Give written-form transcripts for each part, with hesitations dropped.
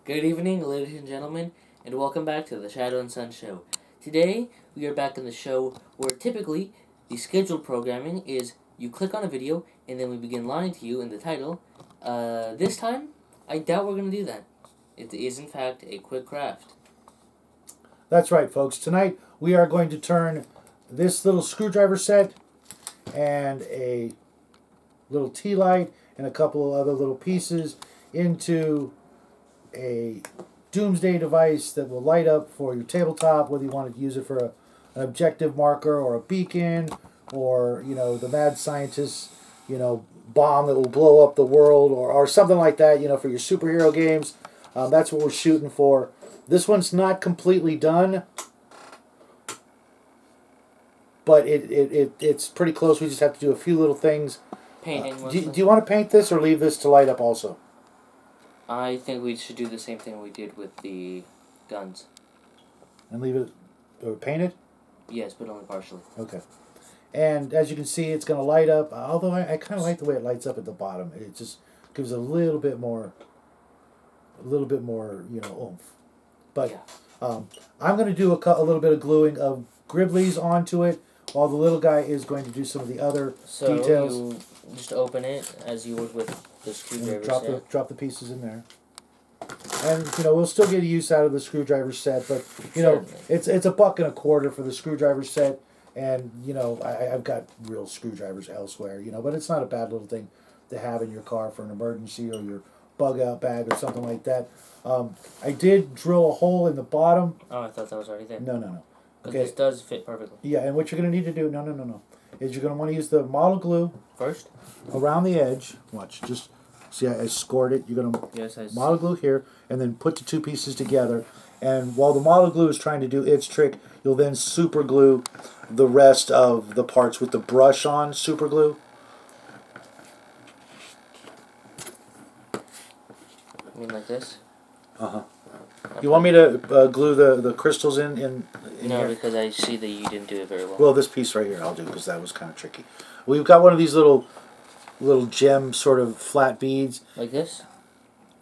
Good evening, ladies and gentlemen, and welcome back to the Shadow and Sun Show. Today, we are back in the show where typically the scheduled programming is you click on a video and then we begin lying to you in the title. This time, I doubt we're going to do that. It is, in fact, a quick craft. That's right, folks. Tonight, we are going to turn this little screwdriver set and a little tea light and a couple of other little pieces into a Doomsday device that will light up for your tabletop, whether you want to use it for an objective marker or a beacon or, the mad scientist, bomb that will blow up the world or something like that, for your superhero games. That's what we're shooting for. This one's not completely done, but it's pretty close. We just have to do a few little things. Painting. Do you want to paint this or leave this to light up also? I think we should do the same thing we did with the guns. And leave it, or paint it? Yes, but only partially. Okay. And as you can see, it's going to light up. Although I kind of like the way it lights up at the bottom. It just gives a little bit more, oomph. But yeah. I'm going to do a little bit of gluing of Griblies onto it, while the little guy is going to do some of the other details. So you just open it as you would with the screwdriver set. Drop the pieces in there. And we'll still get a use out of the screwdriver set, but it's $1.25 for the screwdriver set, and I've got real screwdrivers elsewhere, but it's not a bad little thing to have in your car for an emergency or your bug out bag or something like that. I did drill a hole in the bottom. Oh, I thought that was already there. No. Okay. This does fit perfectly. Yeah, and what you're going to need to do, is you're going to want to use the model glue first around the edge. Watch, just see I scored it. You're going to model glue here, and then put the two pieces together. And while the model glue is trying to do its trick, you'll then super glue the rest of the parts with the brush on super glue. You mean like this? Uh-huh. You want me to glue the crystals in no, here? Because I see that you didn't do it very well. Well, this piece right here I'll do because that was kind of tricky. We've got one of these little gem sort of flat beads. Like this?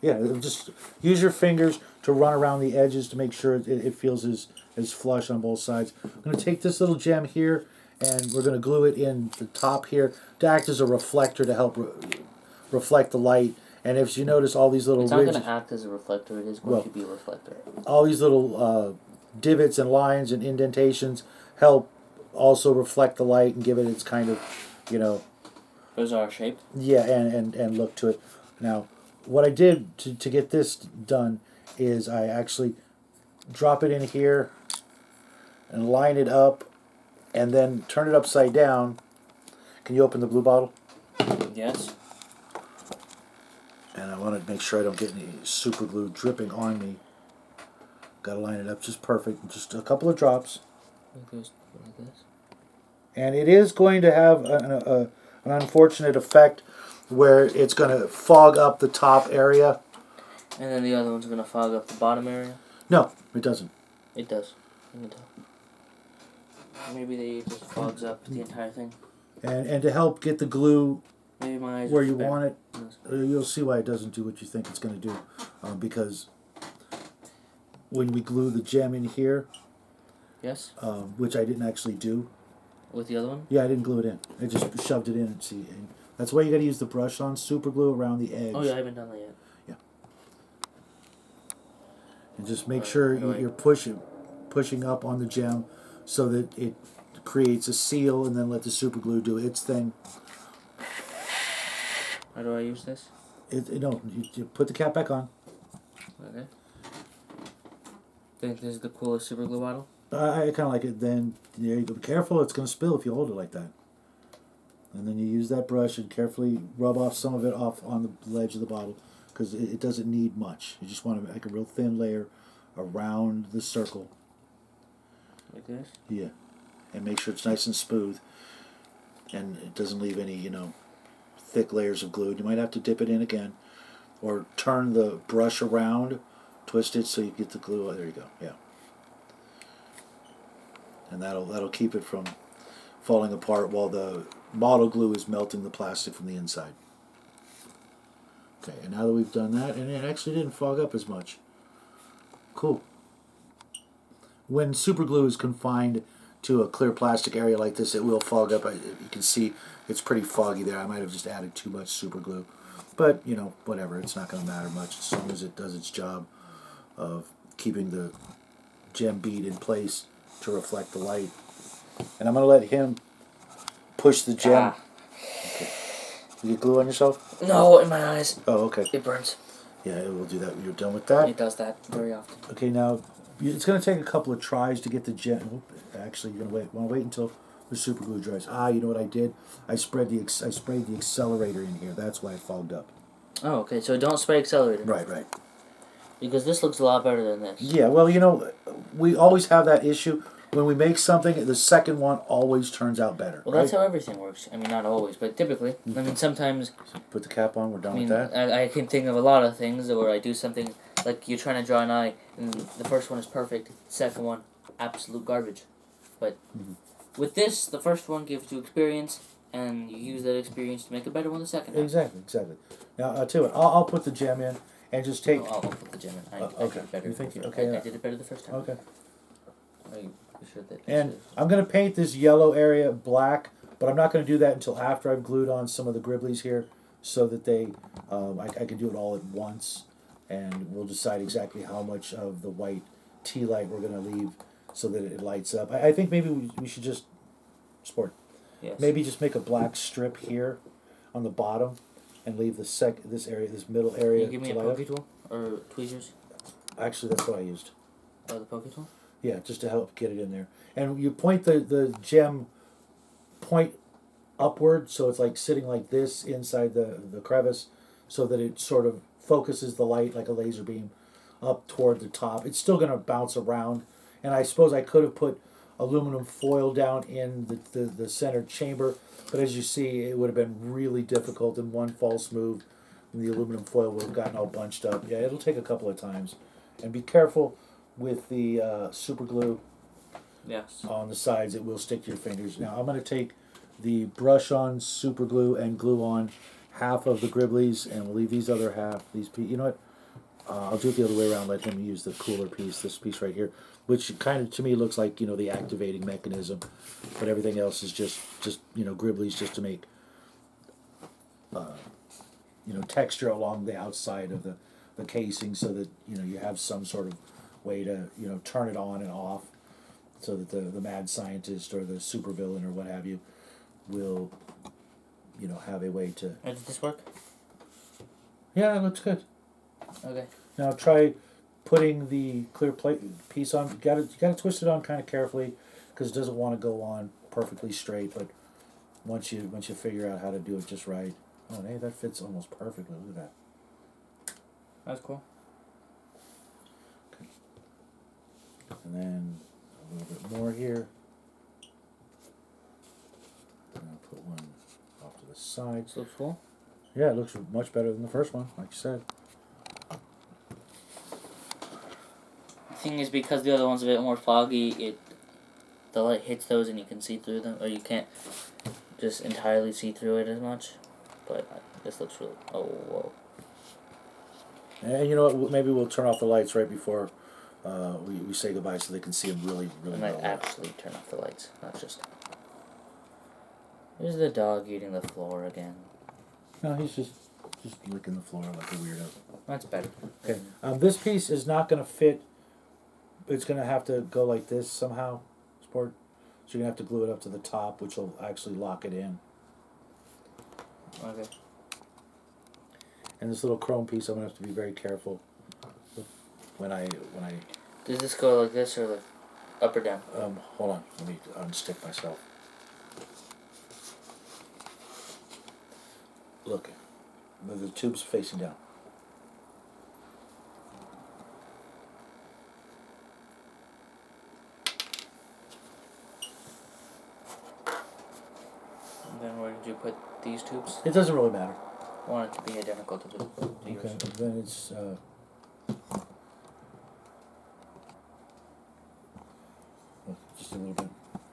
Yeah, just use your fingers to run around the edges to make sure it feels as flush on both sides. I'm going to take this little gem here and we're going to glue it in the top here to act as a reflector to help reflect the light. And if you notice all these little it's not going to act as a reflector, it is going to be a reflector. All these little divots and lines and indentations help also reflect the light and give it its kind of, bizarre shape. Yeah, and look to it. Now, what I did to get this done is I actually drop it in here and line it up and then turn it upside down. Can you open the blue bottle? Yes. And I want to make sure I don't get any super glue dripping on me. Got to line it up just perfect. Just a couple of drops. Like this. And it is going to have an unfortunate effect where it's going to fog up the top area. And then the other one's going to fog up the bottom area? No, it doesn't. It does. I can tell. Maybe they just fogs up the entire thing. And to help get the glue maybe my eyes where you want it, yes. You'll see why it doesn't do what you think it's going to do. Because when we glue the gem in here, yes, which I didn't actually do. With the other one? Yeah, I didn't glue it in. I just shoved it in and see. And that's why you got to use the brush on super glue around the edge. Oh yeah, I haven't done that yet. Yeah. And just make sure you're pushing up on the gem so that it creates a seal, and then let the super glue do its thing. How do I use this? You put the cap back on. Okay. Think this is the coolest super glue bottle? I kind of like it. Then there you go. Be careful, it's going to spill if you hold it like that. And then you use that brush and carefully rub off some of it off on the ledge of the bottle because it doesn't need much. You just want to make a real thin layer around the circle. Like this? Yeah. And make sure it's nice and smooth. And it doesn't leave any, thick layers of glue. You might have to dip it in again. Or turn the brush around, twist it so you get the glue. Oh, there you go. Yeah. And that'll keep it from falling apart while the model glue is melting the plastic from the inside. Okay, and now that we've done that, and it actually didn't fog up as much. Cool. When super glue is confined to a clear plastic area like this, it will fog up. You can see it's pretty foggy there. I might have just added too much super glue. But, you know, whatever. It's not going to matter much as long as it does its job of keeping the gem bead in place to reflect the light. And I'm going to let him push the gem. Okay. You get glue on yourself? No, in my eyes. Oh, okay. It burns. Yeah, it will do that when you're done with that. It does that very often. Okay, now it's going to take a couple of tries to get the gem. Actually, you're going to want to wait until the super glue dries. You know what I did? I sprayed the accelerator in here. That's why it fogged up. Oh, okay. So don't spray accelerator. Right. Because this looks a lot better than this. Yeah, well, you know, we always have that issue. When we make something, the second one always turns out better. Well, that's how everything works. I mean, not always, but typically. I mean, sometimes... Put the cap on, we're done with that. I can think of a lot of things where I do something, like you're trying to draw an eye, and the first one is perfect, the second one, absolute garbage. But with this, the first one gives you experience, and you use that experience to make a better one the second time. Exactly. Now, I'll tell you what, I'll put the gem in and just take... I'll put the gem in. I okay. did it better. You think, I did it better the first time. Okay. And I'm going to paint this yellow area black, but I'm not going to do that until after I've glued on some of the gribblies here, so that they, I can do it all at once, and we'll decide exactly how much of the white tea light we're going to leave so that it lights up. I think maybe we should just, maybe just make a black strip here on the bottom, and leave this area, this middle area. Can you give me a poke tool or tweezers? Actually, that's what I used. Oh, the poke tool. Yeah, just to help get it in there. And you point the gem point upward, so it's like sitting like this inside the crevice, so that it sort of focuses the light like a laser beam up toward the top. It's still going to bounce around, and I suppose I could have put aluminum foil down in the center chamber, but as you see, it would have been really difficult in one false move, and the aluminum foil would have gotten all bunched up. Yeah, it'll take a couple of times. And be careful with the super glue on the sides. It will stick to your fingers. Now I'm going to take the brush on super glue and glue on half of the gribblies, and we'll leave these other half. You know what? I'll do it the other way around. Let him use the cooler piece, this piece right here, which kind of to me looks like, you know, the activating mechanism, but everything else is just you know, gribblies just to make you know, texture along the outside of the casing, so that, you know, you have some sort of way to, you know, turn it on and off, so that the mad scientist or the supervillain or what have you will, you know, have a way to... Did this work? Yeah, it looks good. Okay. Now try putting the clear plate piece on. You gotta twist it on kind of carefully, because it doesn't want to go on perfectly straight, but once you figure out how to do it just right. Oh, hey, that fits almost perfectly. Look at that. That's cool. And then a little bit more here. And I'll put one off to the side. This looks cool. Yeah, it looks much better than the first one, like you said. The thing is, because the other one's a bit more foggy, the light hits those and you can see through them, or you can't just entirely see through it as much. But this looks really... Oh, whoa. And you know what? Maybe we'll turn off the lights right before we say goodbye, so they can see them really I well. might actually turn off the lights, not just... There's the dog eating the floor again. No, he's just licking the floor like a weirdo. That's better. Okay, this piece is not going to fit. It's going to have to go like this somehow, Sport. So you're going to have to glue it up to the top, which will actually lock it in. Okay. And this little chrome piece, I'm going to have to be very careful when I... Does this go like this or like up or down? Hold on, let me unstick myself. Look, the tube's facing down. And then where did you put these tubes? It doesn't really matter. I want it to be identical to yours. Okay, then it's just a little bit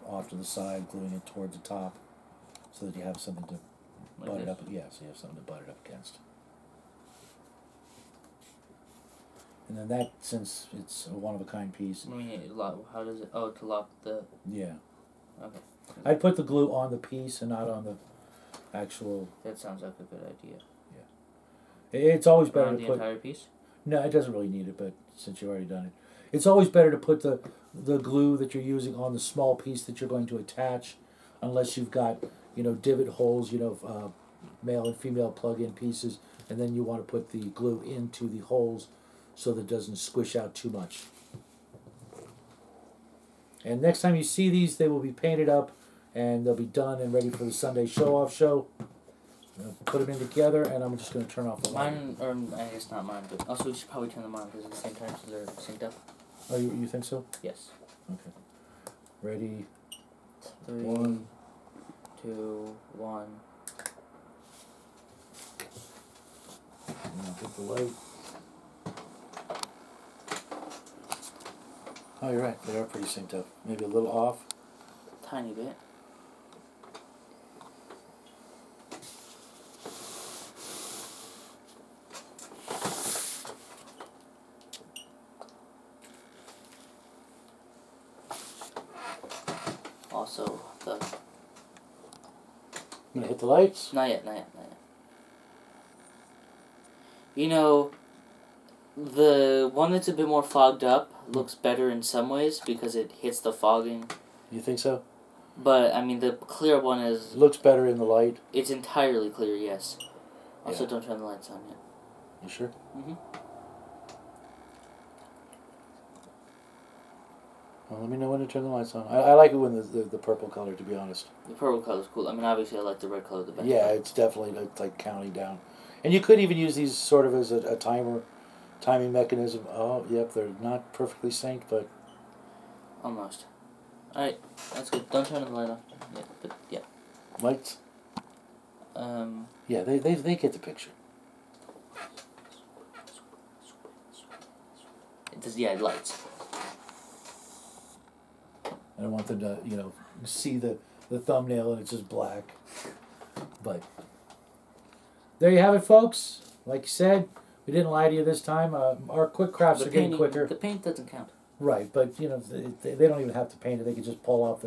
off to the side, gluing it towards the top, so that you have something to butt it up. Yeah, so you have something to butt it up against. And then that, since it's a one-of-a-kind piece. I mean, how does it... Oh, to lock the... Yeah. Okay. I'd put the glue on the piece and not on the actual... That sounds like a good idea. It's always better Around to the put... entire piece? No, it doesn't really need it, but since you've already done it. It's always better to put the glue that you're using on the small piece that you're going to attach, unless you've got, divot holes, male and female plug-in pieces, and then you want to put the glue into the holes so that it doesn't squish out too much. And next time you see these, they will be painted up, and they'll be done and ready for the Sunday show-off show. Put them in together, and I'm just going to turn off the light. Mine, or I guess not mine, but also we should probably turn them on because at the same time so they're synced up. Oh, you think so? Yes. Okay. Ready? 3, 1. 2, 1. And I'll hit the light. Oh, you're right. They are pretty synced up. Maybe a little off. Tiny bit. Also, I'm gonna hit the lights. Not yet. The one that's a bit more fogged up looks better in some ways because it hits the fogging. You think so? But, I mean, the clear one is... It looks better in the light. It's entirely clear, yes. Also, Yeah. don't turn the lights on yet. You sure? Mm-hmm. Well, let me know when to turn the lights on. I like it when the purple color, to be honest. The purple color's cool. I mean, obviously, I like the red color the best. Yeah, it's definitely like counting down. And you could even use these sort of as a timing mechanism. Oh, yep, they're not perfectly synced, but... Almost. Alright, that's good. Don't turn the light on. Yeah, but, yeah. Lights? Yeah, they get the picture. It does, yeah, lights. I don't want them to, see the thumbnail and it's just black. But there you have it, folks. Like you said, we didn't lie to you this time. Our quick crafts are getting quicker. The paint doesn't count. Right, but they don't even have to paint it. They can just pull off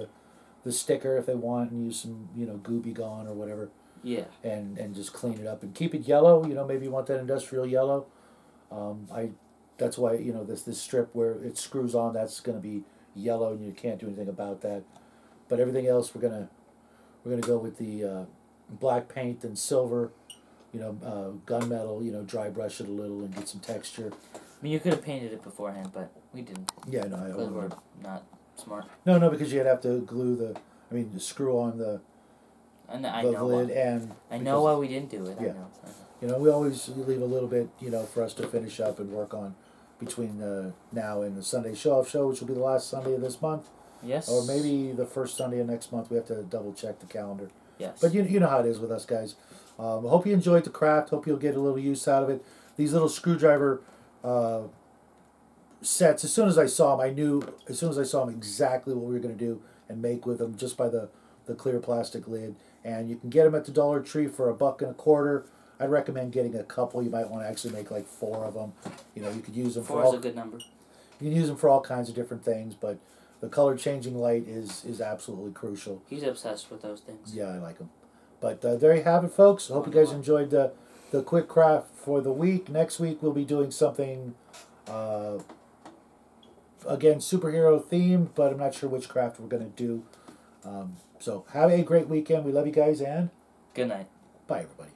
the sticker if they want and use some Gooby Gone or whatever. Yeah. And just clean it up and keep it yellow. Maybe you want that industrial yellow. That's why this strip where it screws on, that's going to be yellow and you can't do anything about that. But everything else we're gonna go with the black paint and silver. Gunmetal. Dry brush it a little and get some texture. I mean, you could have painted it beforehand, but we didn't. Yeah, no, Because we're not smart. No, because you'd have to glue the screw on the lid, and I know why we didn't do it. Yeah. I know. We always leave a little bit, for us to finish up and work on between now and the Sunday show-off show, which will be the last Sunday of this month. Yes. Or maybe the first Sunday of next month. We have to double check the calendar. Yes. But you know how it is with us guys. I hope you enjoyed the craft. Hope you'll get a little use out of it. These little screwdriver sets, as soon as I saw them, exactly what we were going to do and make with them just by the clear plastic lid. And you can get them at the Dollar Tree for $1.25. I'd recommend getting a couple. You might want to actually make like 4 of them. You could use them for 4 is a good number. You can use them for all kinds of different things, but the color changing light is absolutely crucial. He's obsessed with those things. Yeah, I like them. But there you have it, folks. I hope you guys enjoyed the quick craft for the week. Next week we'll be doing something, again, superhero themed, but I'm not sure which craft we're going to do. So have a great weekend. We love you guys, and Good night. bye, everybody.